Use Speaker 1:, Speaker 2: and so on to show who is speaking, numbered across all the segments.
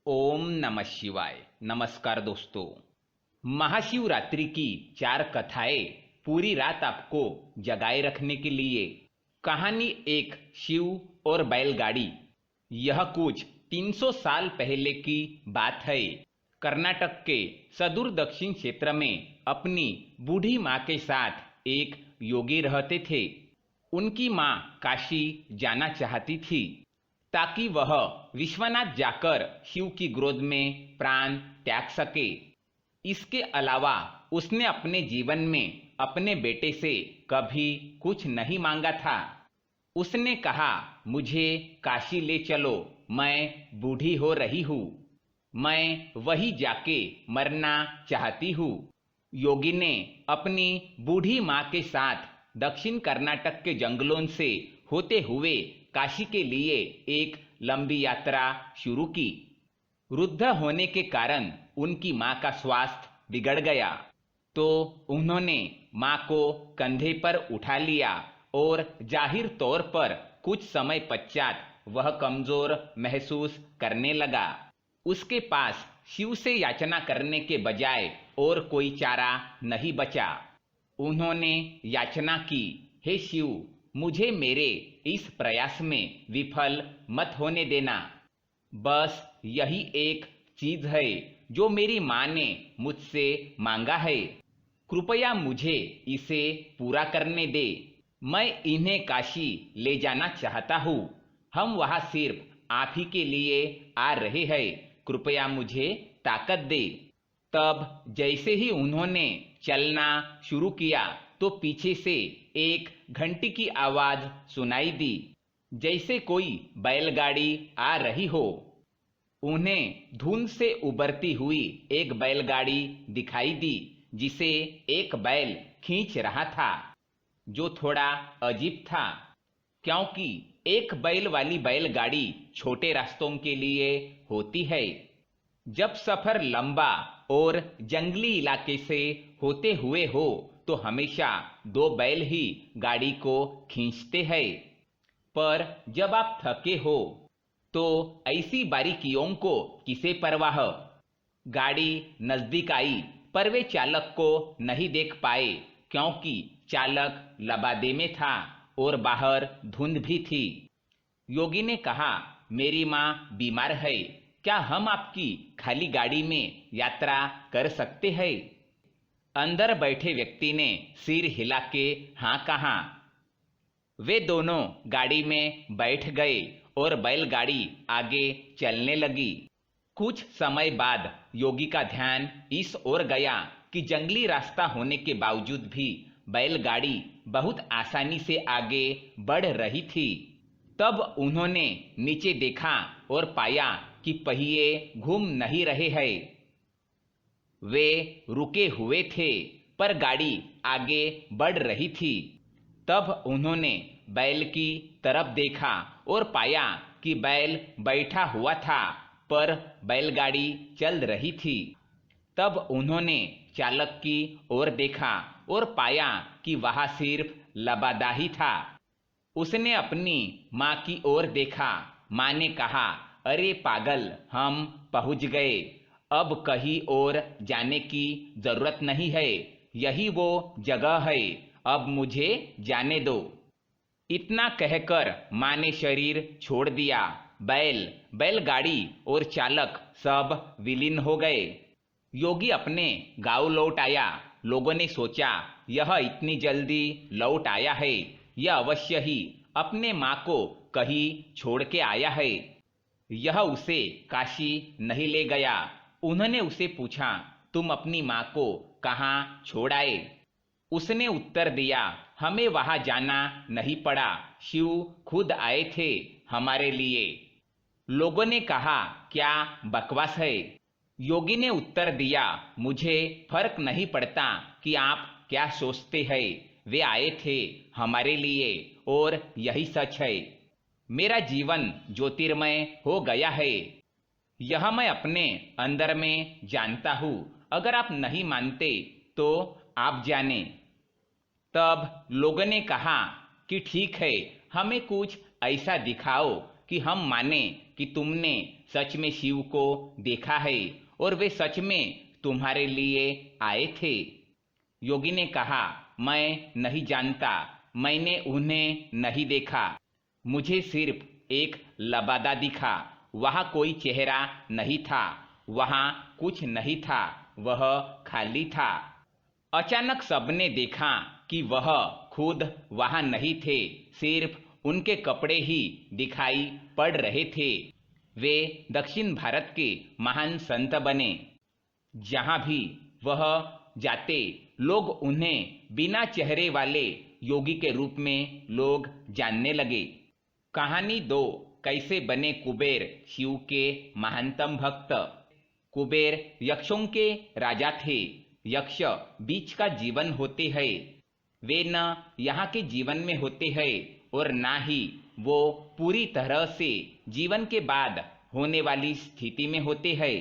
Speaker 1: ओम नमः शिवाय। नमस्कार दोस्तों। महाशिवरात्रि की 4 कथाएं पूरी रात आपको जगाए रखने के लिए। कहानी 1, शिव और बैलगाड़ी। यह कुछ 300 साल पहले की बात है। कर्नाटक के सुदूर दक्षिण क्षेत्र में अपनी बूढ़ी माँ के साथ एक योगी रहते थे। उनकी माँ काशी जाना चाहती थी ताकि वह विश्वनाथ जाकर शिव की गोद में प्राण त्याग सके। इसके अलावा उसने अपने जीवन में अपने बेटे से कभी कुछ नहीं मांगा था। उसने कहा, मुझे काशी ले चलो, मैं बूढ़ी हो रही हूँ, मैं वही जाके मरना चाहती हूँ। योगी ने अपनी बूढ़ी माँ के साथ दक्षिण कर्नाटक के जंगलों से होते हुए काशी के लिए एक लंबी यात्रा शुरू की। वृद्ध होने के कारण उनकी माँ का स्वास्थ्य बिगड़ गया, तो उन्होंने माँ को कंधे पर उठा लिया और जाहिर तौर पर कुछ समय पश्चात वह कमजोर महसूस करने लगा। उसके पास शिव से याचना करने के बजाय और कोई चारा नहीं बचा। उन्होंने याचना की, हे शिव, मुझे मेरे इस प्रयास में विफल मत होने देना। बस यही एक चीज है जो मेरी माँ ने मुझसे मांगा है। कृपया मुझे इसे पूरा करने दे। मैं इन्हें काशी ले जाना चाहता हूँ। हम वहाँ सिर्फ आप ही के लिए आ रहे हैं। कृपया मुझे ताकत दे। तब जैसे ही उन्होंने चलना शुरू किया तो पीछे से एक घंटी की आवाज सुनाई दी, जैसे कोई बैलगाड़ी आ रही हो। उन्हें धुंध से उबरती हुई एक बैलगाड़ी दिखाई दी जिसे एक बैल खींच रहा था, जो थोड़ा अजीब था क्योंकि एक बैल वाली बैलगाड़ी छोटे रास्तों के लिए होती है। जब सफर लंबा और जंगली इलाके से होते हुए हो तो हमेशा 2 बैल ही गाड़ी को खींचते हैं। पर जब आप थके हो तो ऐसी बारीकियों को किसे परवाह। गाड़ी नजदीक आई पर वे चालक को नहीं देख पाए क्योंकि चालक लबादे में था और बाहर धुंध भी थी। योगी ने कहा, मेरी माँ बीमार है, क्या हम आपकी खाली गाड़ी में यात्रा कर सकते हैं? अंदर बैठे व्यक्ति ने सिर हिला के हाँ कहा। वे दोनों गाड़ी में बैठ गए और बैलगाड़ी आगे चलने लगी। कुछ समय बाद योगी का ध्यान इस ओर गया कि जंगली रास्ता होने के बावजूद भी बैलगाड़ी बहुत आसानी से आगे बढ़ रही थी। तब उन्होंने नीचे देखा और पाया कि पहिए घूम नहीं रहे हैं। वे रुके हुए थे पर गाड़ी आगे बढ़ रही थी। तब उन्होंने बैल की तरफ देखा और पाया कि बैल बैठा हुआ था पर बैलगाड़ी चल रही थी। तब उन्होंने चालक की ओर देखा और पाया कि वहां सिर्फ लबादा ही था। उसने अपनी माँ की ओर देखा। माँ ने कहा, अरे पागल, हम पहुंच गए, अब कहीं और जाने की जरूरत नहीं है, यही वो जगह है, अब मुझे जाने दो। इतना कहकर माँ ने शरीर छोड़ दिया। बैलगाड़ी और चालक सब विलीन हो गए। योगी अपने गांव लौट आया। लोगों ने सोचा, यह इतनी जल्दी लौट आया है, यह अवश्य ही अपने माँ को कहीं छोड़ के आया है, यह उसे काशी नहीं ले गया। उन्होंने उसे पूछा, तुम अपनी माँ को कहाँ छोड़ आए? उसने उत्तर दिया, हमें वहां जाना नहीं पड़ा, शिव खुद आए थे हमारे लिए। लोगों ने कहा, क्या बकवास है? योगी ने उत्तर दिया, मुझे फर्क नहीं पड़ता कि आप क्या सोचते हैं, वे आए थे हमारे लिए और यही सच है। मेरा जीवन ज्योतिर्मय हो गया है, यह मैं अपने अंदर में जानता हूं। अगर आप नहीं मानते तो आप जाने। तब लोगों ने कहा कि ठीक है, हमें कुछ ऐसा दिखाओ कि हम माने कि तुमने सच में शिव को देखा है और वे सच में तुम्हारे लिए आए थे? योगी ने कहा, मैं नहीं जानता, मैंने उन्हें नहीं देखा। मुझे सिर्फ एक लबादा दिखा। वहां कोई चेहरा नहीं था, वहां कुछ नहीं था, वह खाली था। अचानक सबने देखा कि वह खुद वहां नहीं थे, सिर्फ उनके कपड़े ही दिखाई पड़ रहे थे। वे दक्षिण भारत के महान संत बने। जहां भी वह जाते, लोग उन्हें बिना चेहरे वाले योगी के रूप में लोग जानने लगे। कहानी 2, कैसे बने कुबेर शिव के महानतम भक्त। कुबेर यक्षों के राजा थे। यक्ष बीच का जीवन होते हैं। वे न यहाँ के जीवन में होते हैं और ना ही वो पूरी तरह से जीवन के बाद होने वाली स्थिति में होते हैं।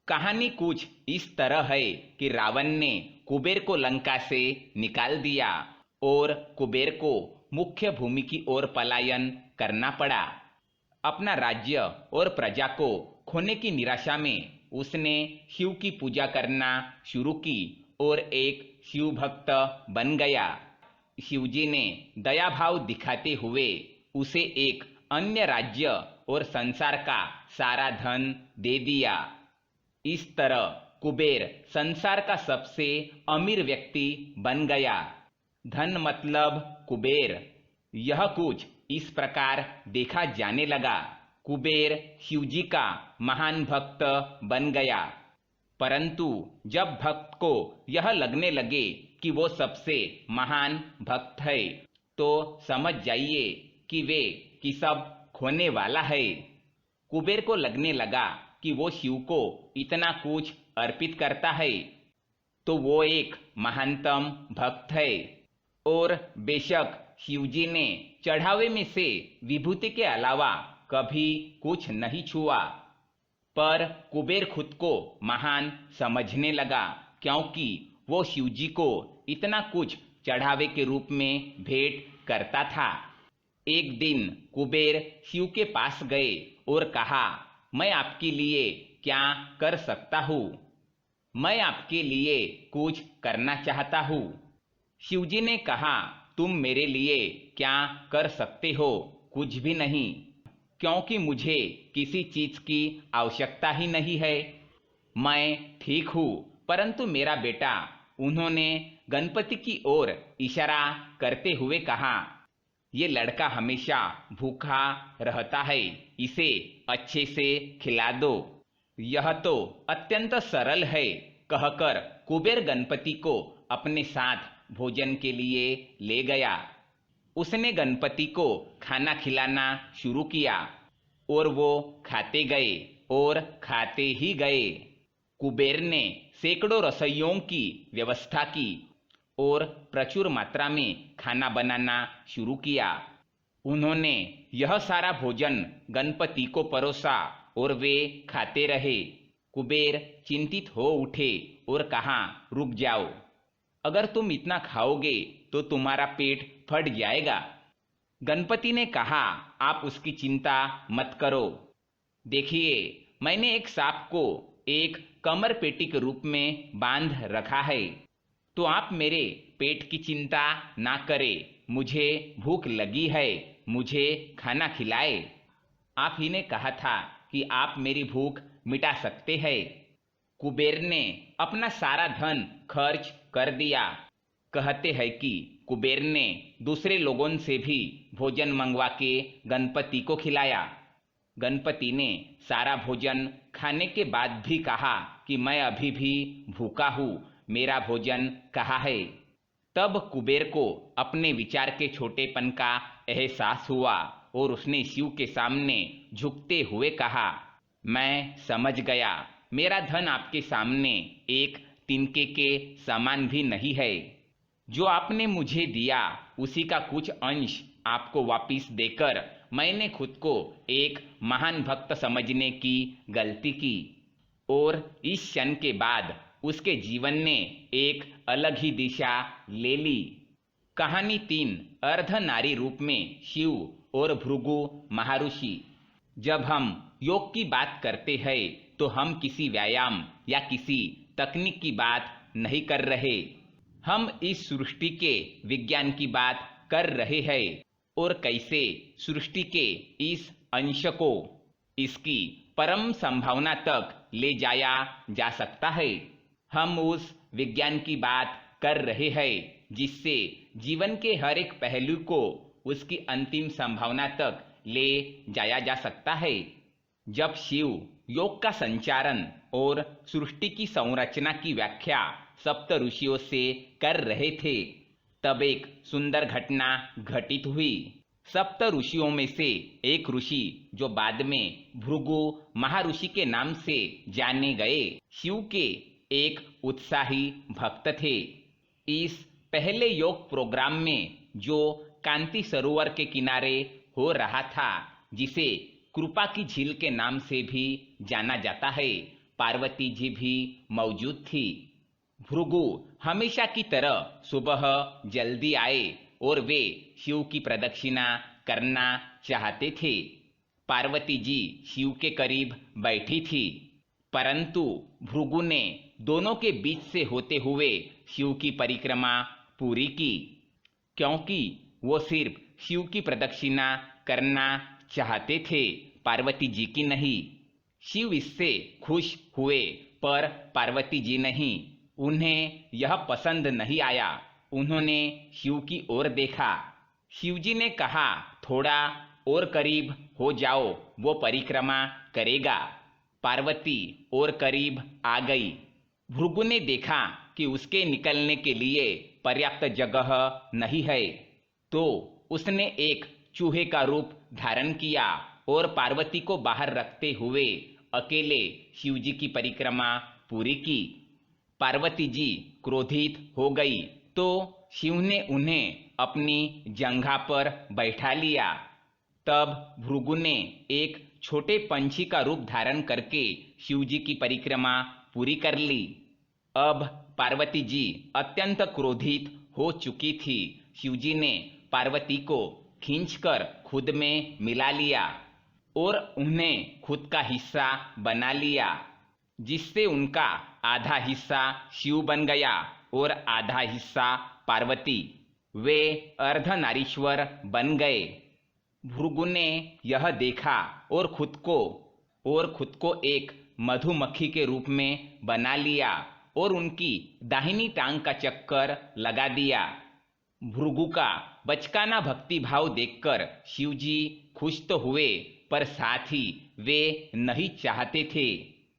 Speaker 1: कहानी कुछ इस तरह है कि रावण ने कुबेर को लंका से निकाल दिया और कुबेर को मुख्य भूमि की ओर पलायन करना पड़ा। अपना राज्य और प्रजा को खोने की निराशा में उसने शिव की पूजा करना शुरू की और एक शिव भक्त बन गया। शिवजी ने दया भाव दिखाते हुए उसे एक अन्य राज्य और संसार का सारा धन दे दिया। इस तरह कुबेर संसार का सबसे अमीर व्यक्ति बन गया। धन मतलब कुबेर। यह कुछ इस प्रकार देखा जाने लगा। कुबेर शिवजी का महान भक्त बन गया। परंतु जब भक्त को यह लगने लगे कि वो सबसे महान भक्त है, तो समझ जाइए कि वे कि सब खोने वाला है। कुबेर को लगने लगा कि वो शिव को इतना कुछ अर्पित करता है तो वो एक महानतम भक्त है। और बेशक शिवजी ने चढ़ावे में से विभूति के अलावा कभी कुछ नहीं छुआ, पर कुबेर खुद को महान समझने लगा क्योंकि वो शिवजी को इतना कुछ चढ़ावे के रूप में भेंट करता था। एक दिन कुबेर शिव के पास गए और कहा, मैं आपके लिए क्या कर सकता हूँ? मैं आपके लिए कुछ करना चाहता हूँ। शिवजी ने कहा, तुम मेरे लिए क्या कर सकते हो? कुछ भी नहीं, क्योंकि मुझे किसी चीज की आवश्यकता ही नहीं है। मैं ठीक हूँ, परंतु मेरा बेटा। उन्होंने गणपति की ओर इशारा करते हुए कहा, ये लड़का हमेशा भूखा रहता है, इसे अच्छे से खिला दो। यह तो अत्यंत सरल है, कहकर कुबेर गणपति को अपने साथ भोजन के लिए ले गया। उसने गणपति को खाना खिलाना शुरू किया और वो खाते गए और खाते ही गए। कुबेर ने सैकड़ों रसोइयों की व्यवस्था की और प्रचुर मात्रा में खाना बनाना शुरू किया। उन्होंने यह सारा भोजन गणपति को परोसा और वे खाते रहे। कुबेर चिंतित हो उठे और कहा, रुक जाओ, अगर तुम इतना खाओगे तो तुम्हारा पेट फट जाएगा। गणपति ने कहा, आप उसकी चिंता मत करो। देखिए, मैंने एक सांप को एक कमर पेटी के रूप में बांध रखा है, तो आप मेरे पेट की चिंता ना करें। मुझे भूख लगी है, मुझे खाना खिलाए। आप ही ने कहा था कि आप मेरी भूख मिटा सकते हैं। कुबेर ने अपना सारा धन खर्च कर दिया। कहते हैं कि कुबेर ने दूसरे लोगों से भी भोजन मंगवा के गणपति को खिलाया। गणपति ने सारा भोजन खाने के बाद भी कहा कि मैं अभी भी भूखा हूँ, मेरा भोजन कहाँ है? तब कुबेर को अपने विचार के छोटेपन का एहसास हुआ और उसने शिव के सामने झुकते हुए कहा, मैं समझ गया, मेरा धन आपके सामने एक तिनके के समान भी नहीं है। जो आपने मुझे दिया उसी का कुछ अंश आपको वापिस देकर मैंने खुद को एक महान भक्त समझने की गलती की। और इस क्षण के बाद उसके जीवन ने एक अलग ही दिशा ले ली। कहानी 3, अर्ध नारी रूप में शिव और भृगु महर्षि। जब हम योग की बात करते हैं तो हम किसी व्यायाम या किसी तकनीक की बात नहीं कर रहे। हम इस सृष्टि के विज्ञान की बात कर रहे हैं और कैसे सृष्टि के इस अंश को इसकी परम संभावना तक ले जाया जा सकता है। हम उस विज्ञान की बात कर रहे हैं जिससे जीवन के हर एक पहलू को उसकी अंतिम संभावना तक ले जाया जा सकता है। जब शिव योग का संचालन और सृष्टि की संरचना की व्याख्या सप्त ऋषियों से कर रहे थे, तब एक सुंदर घटना घटित हुई। सप्त ऋषियों में से एक ऋषि, जो बाद में भृगु महर्षि के नाम से जाने गए, शिव के एक उत्साही भक्त थे। इस पहले योग प्रोग्राम में, जो कांति सरोवर के किनारे हो रहा था, जिसे कृपा की झील के नाम से भी जाना जाता है, पार्वती जी भी मौजूद थी। भृगु हमेशा की तरह सुबह जल्दी आए और वे शिव की प्रदक्षिणा करना चाहते थे। पार्वती जी शिव के करीब बैठी थी, परंतु भृगु ने दोनों के बीच से होते हुए शिव की परिक्रमा पूरी की, क्योंकि वो सिर्फ शिव की प्रदक्षिणा करना चाहते थे, पार्वती जी की नहीं। शिव इससे खुश हुए, पर पार्वती जी नहीं। उन्हें यह पसंद नहीं आया। उन्होंने शिव की ओर देखा। शिव जी ने कहा, थोड़ा और करीब हो जाओ, वो परिक्रमा करेगा। पार्वती और करीब आ गई। भृगु ने देखा कि उसके निकलने के लिए पर्याप्त जगह नहीं है, तो उसने एक चूहे का रूप धारण किया और पार्वती को बाहर रखते हुए अकेले शिवजी की परिक्रमा पूरी की। पार्वती जी क्रोधित हो गई तो शिव ने उन्हें अपनी जंघा पर बैठा लिया। तब भृगु ने एक छोटे पंछी का रूप धारण करके शिवजी की परिक्रमा पूरी कर ली। अब पार्वती जी अत्यंत क्रोधित हो चुकी थी। शिवजी ने पार्वती को खींचकर खुद में मिला लिया और उन्हें खुद का हिस्सा बना लिया, जिससे उनका आधा हिस्सा शिव बन गया और आधा हिस्सा पार्वती। वे अर्धनारीश्वर बन गए। भृगु ने यह देखा और खुद को एक मधुमक्खी के रूप में बना लिया और उनकी दाहिनी टांग का चक्कर लगा दिया। भृगु का बचकाना भक्ति भाव देखकर शिवजी खुश तो हुए, पर साथ ही वे नहीं चाहते थे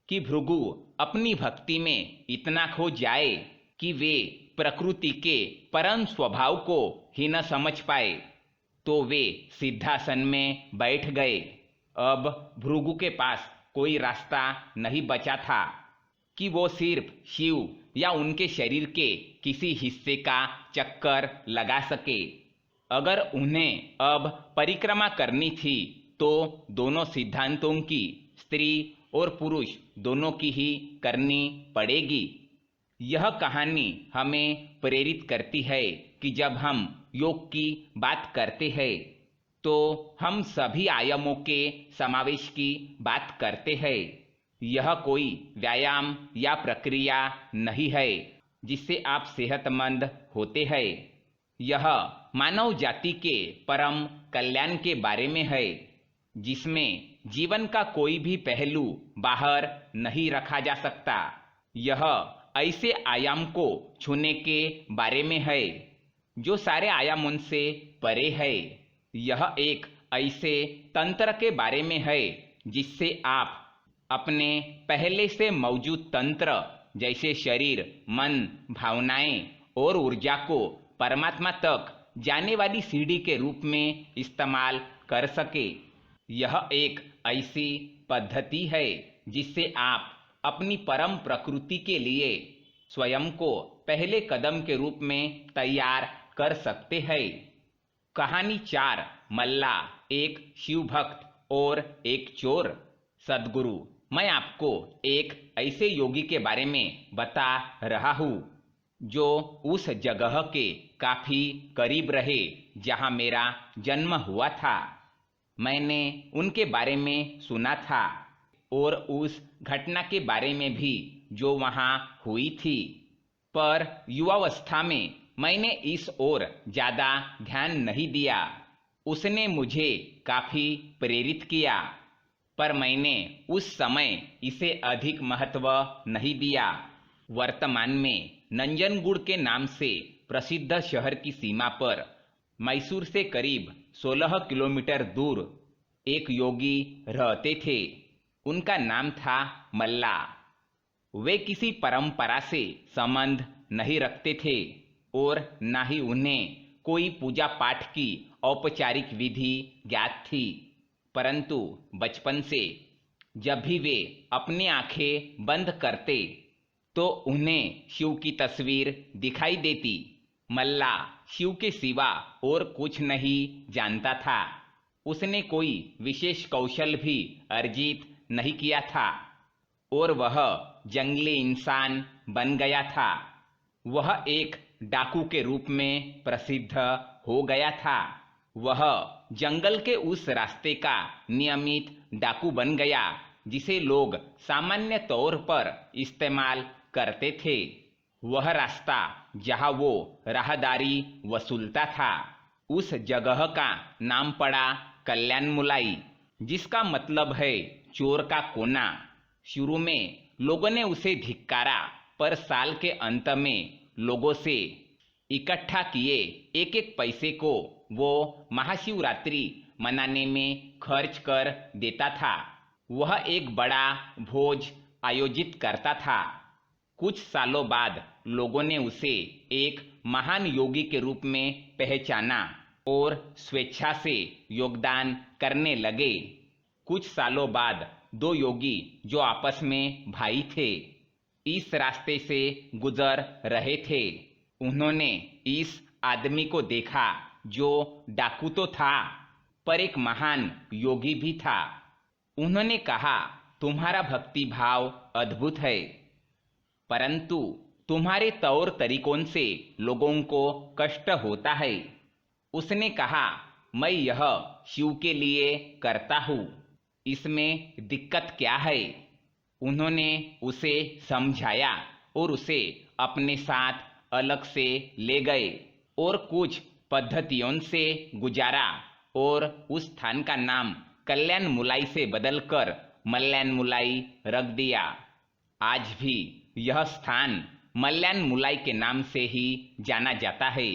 Speaker 1: कि भृगु अपनी भक्ति में इतना खो जाए कि वे प्रकृति के परम स्वभाव को ही न समझ पाए। तो वे सिद्धासन में बैठ गए। अब भृगु के पास कोई रास्ता नहीं बचा था कि वो सिर्फ शिव या उनके शरीर के किसी हिस्से का चक्कर लगा सके। अगर उन्हें अब परिक्रमा करनी थी तो दोनों सिद्धांतों की, स्त्री और पुरुष दोनों की ही करनी पड़ेगी। यह कहानी हमें प्रेरित करती है कि जब हम योग की बात करते हैं तो हम सभी आयामों के समावेश की बात करते हैं। यह कोई व्यायाम या प्रक्रिया नहीं है जिससे आप सेहतमंद होते हैं। यह मानव जाति के परम कल्याण के बारे में है, जिसमें जीवन का कोई भी पहलू बाहर नहीं रखा जा सकता। यह ऐसे आयाम को छूने के बारे में है जो सारे आयामों से परे है। यह एक ऐसे तंत्र के बारे में है जिससे आप अपने पहले से मौजूद तंत्र जैसे शरीर, मन, भावनाएं और ऊर्जा को परमात्मा तक जाने वाली सीढ़ी के रूप में इस्तेमाल कर सके। यह एक ऐसी पद्धति है जिससे आप अपनी परम प्रकृति के लिए स्वयं को पहले कदम के रूप में तैयार कर सकते हैं। कहानी 4, मल्ला, एक शिव भक्त और एक चोर। सद्गुरु, मैं आपको एक ऐसे योगी के बारे में बता रहा हूँ जो उस जगह के काफी करीब रहे जहाँ मेरा जन्म हुआ था। मैंने उनके बारे में सुना था और उस घटना के बारे में भी जो वहाँ हुई थी, पर युवावस्था में मैंने इस ओर ज़्यादा ध्यान नहीं दिया। उसने मुझे काफ़ी प्रेरित किया, पर मैंने उस समय इसे अधिक महत्व नहीं दिया। वर्तमान में नंजनगुड के नाम से प्रसिद्ध शहर की सीमा पर मैसूर से करीब 16 किलोमीटर दूर एक योगी रहते थे। उनका नाम था मल्ला। वे किसी परंपरा से संबंध नहीं रखते थे और न ही उन्हें कोई पूजा पाठ की औपचारिक विधि ज्ञात थी, परंतु बचपन से जब भी वे अपनी आंखें बंद करते तो उन्हें शिव की तस्वीर दिखाई देती। मल्ला शिव के सिवा और कुछ नहीं जानता था। उसने कोई विशेष कौशल भी अर्जित नहीं किया था और वह जंगली इंसान बन गया था। वह एक डाकू के रूप में प्रसिद्ध हो गया था। वह जंगल के उस रास्ते का नियमित डाकू बन गया जिसे लोग सामान्य तौर पर इस्तेमाल करते थे। वह रास्ता जहां वो राहदारी वसूलता था, उस जगह का नाम पड़ा कल्याण मुलाई, जिसका मतलब है चोर का कोना। शुरू में लोगों ने उसे धिक्कारा, पर साल के अंत में लोगों से इकट्ठा किए एक एक पैसे को वो महाशिवरात्रि मनाने में खर्च कर देता था। वह एक बड़ा भोज आयोजित करता था। कुछ सालों बाद लोगों ने उसे एक महान योगी के रूप में पहचाना और स्वेच्छा से योगदान करने लगे। कुछ सालों बाद दो योगी जो आपस में भाई थे, इस रास्ते से गुजर रहे थे। उन्होंने इस आदमी को देखा जो डाकू तो था, पर एक महान योगी भी था। उन्होंने कहा, तुम्हारा भक्ति भाव अद्भुत है, परंतु तुम्हारे तौर तरीकों से लोगों को कष्ट होता है। उसने कहा, मैं यह शिव के लिए करता हूँ, इसमें दिक्कत क्या है? उन्होंने उसे समझाया और उसे अपने साथ अलग से ले गए और कुछ पद्धतियों से गुजारा और उस स्थान का नाम कल्याण मुलाई से बदलकर मल्याण मुलाई रख दिया। आज भी यह स्थान मल्याण मुलाई के नाम से ही जाना जाता है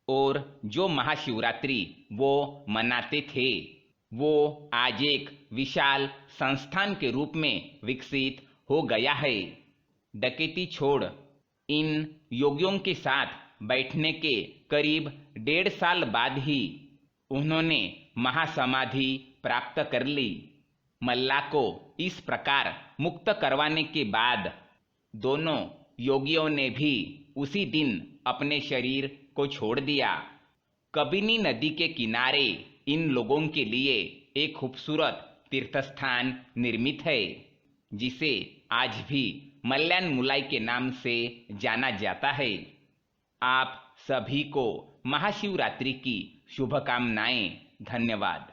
Speaker 1: और जो महाशिवरात्रि वो मनाते थे वो आज एक विशाल संस्थान के रूप में विकसित हो गया है। डकैती छोड़ इन योगियों के साथ बैठने के करीब 1.5 साल बाद ही उन्होंने महासमाधि प्राप्त कर ली। मल्ला को इस प्रकार मुक्त करवाने के बाद दोनों योगियों ने भी उसी दिन अपने शरीर को छोड़ दिया। कबिनी नदी के किनारे इन लोगों के लिए एक खूबसूरत तीर्थस्थान निर्मित है, जिसे आज भी मल्याण मुलाई के नाम से जाना जाता है। आप सभी को महाशिवरात्रि की शुभकामनाएं। धन्यवाद।